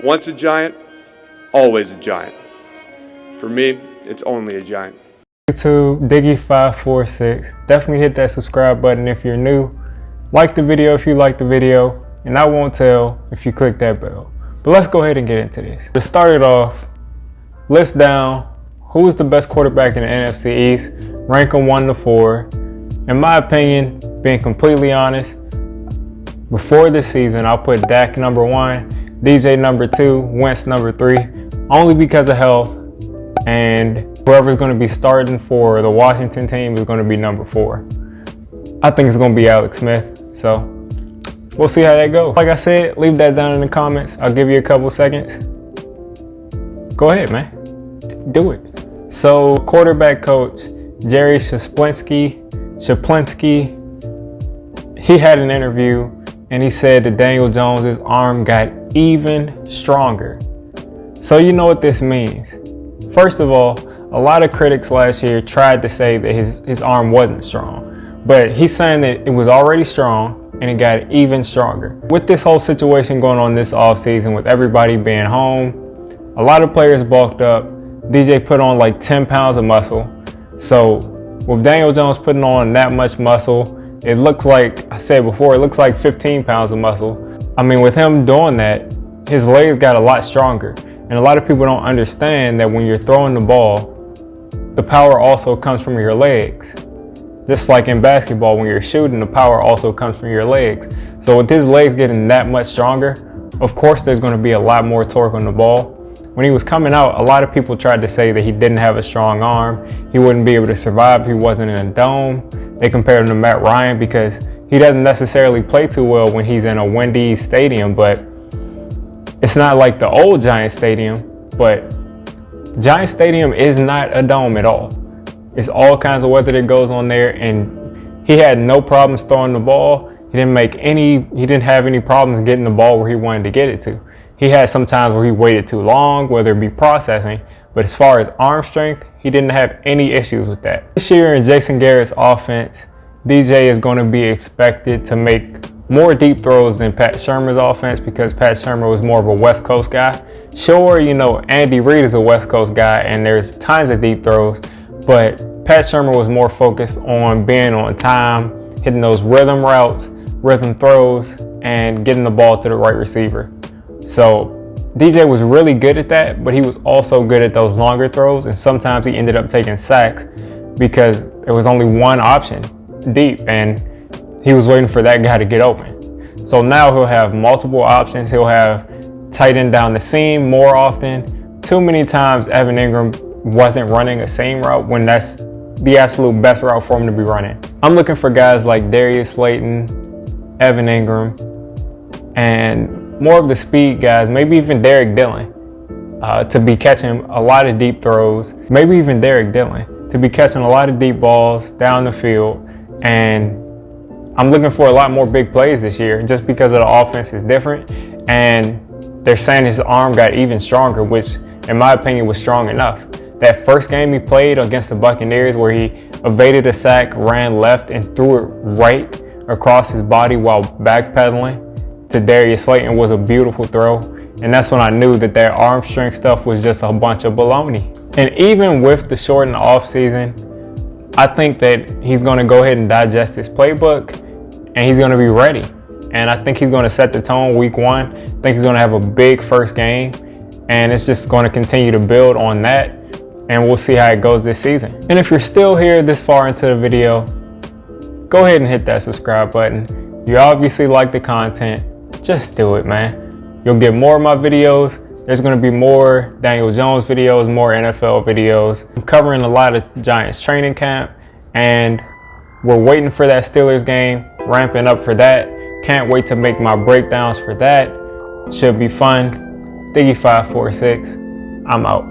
Once a giant, always a giant. For me, it's only a giant. YouTube, Diggy546. Definitely hit that subscribe button if you're new. Like the video if you like the video, and I won't tell if you click that bell. But let's go ahead and get into this. To start it off, list down who is the best quarterback in the NFC East, rank them 1 to 4. In my opinion, being completely honest, before this season, I'll put Dak number 1, DJ number 2, Wentz number 3, only because of health, and whoever's going to be starting for the Washington team is going to be number 4. I think it's going to be Alex Smith, so we'll see how that goes. Like I said, leave that down in the comments. I'll give you a couple seconds. Go ahead, man. Do it. So, quarterback coach Jerry Schuplinsky, he had an interview and he said that Daniel Jones' arm got even stronger. So you know what this means. First of all, a lot of critics last year tried to say that his arm wasn't strong, but he's saying that it was already strong and it got even stronger. With this whole situation going on this offseason, with everybody being home, a lot of players bulked up. DJ put on like 10 pounds of muscle. So with Daniel Jones putting on that much muscle, it looks like, I said before, it looks like 15 pounds of muscle. I mean, with him doing that, his legs got a lot stronger. And a lot of people don't understand that when you're throwing the ball, the power also comes from your legs. Just like in basketball, when you're shooting, the power also comes from your legs. So with his legs getting that much stronger, of course there's going to be a lot more torque on the ball. When he was coming out, a lot of people tried to say that he didn't have a strong arm. He wouldn't be able to survive if he wasn't in a dome. They compared him to Matt Ryan because he doesn't necessarily play too well when he's in a windy stadium, but it's not like the old Giant Stadium, but Giant Stadium is not a dome at all. It's all kinds of weather that goes on there, and he had no problems throwing the ball. He didn't have any problems getting the ball where he wanted to get it to. He had some times where he waited too long, whether it be processing, but as far as arm strength, he didn't have any issues with that. This year in Jason Garrett's offense, DJ is going to be expected to make more deep throws than Pat Shurmur's offense because Pat Shurmur was more of a West Coast guy. Sure, you know, Andy Reid is a West Coast guy and there's tons of deep throws, but Pat Shurmur was more focused on being on time, hitting those rhythm routes, rhythm throws, and getting the ball to the right receiver. So DJ was really good at that, but he was also good at those longer throws, and sometimes he ended up taking sacks because there was only one option deep, and he was waiting for that guy to get open. So now he'll have multiple options. He'll have tight end down the seam more often. Too many times Evan Ingram wasn't running a seam route when that's the absolute best route for him to be running. I'm looking for guys like Darius Slayton, Evan Ingram, and more of the speed guys, maybe even Derek Dillon, to be catching a lot of deep throws, maybe even Derek Dillon, to be catching a lot of deep balls down the field. And I'm looking for a lot more big plays this year just because of the offense is different. And they're saying his arm got even stronger, which in my opinion was strong enough. That first game he played against the Buccaneers where he evaded a sack, ran left and threw it right across his body while backpedaling to Darius Slayton was a beautiful throw. And that's when I knew that their arm strength stuff was just a bunch of baloney. And even with the shortened off season, I think that he's going to go ahead and digest his playbook and he's going to be ready. And I think he's going to set the tone week 1. I think he's going to have a big first game, and it's just going to continue to build on that, and we'll see how it goes this season. And if you're still here this far into the video, go ahead and hit that subscribe button. You obviously like the content. Just do it, man. You'll get more of my videos. There's going to be more Daniel Jones videos, more NFL videos. I'm covering a lot of Giants training camp, and we're waiting for that Steelers game, ramping up for that. Can't wait to make my breakdowns for that. Should be fun. Diggy546. I'm out.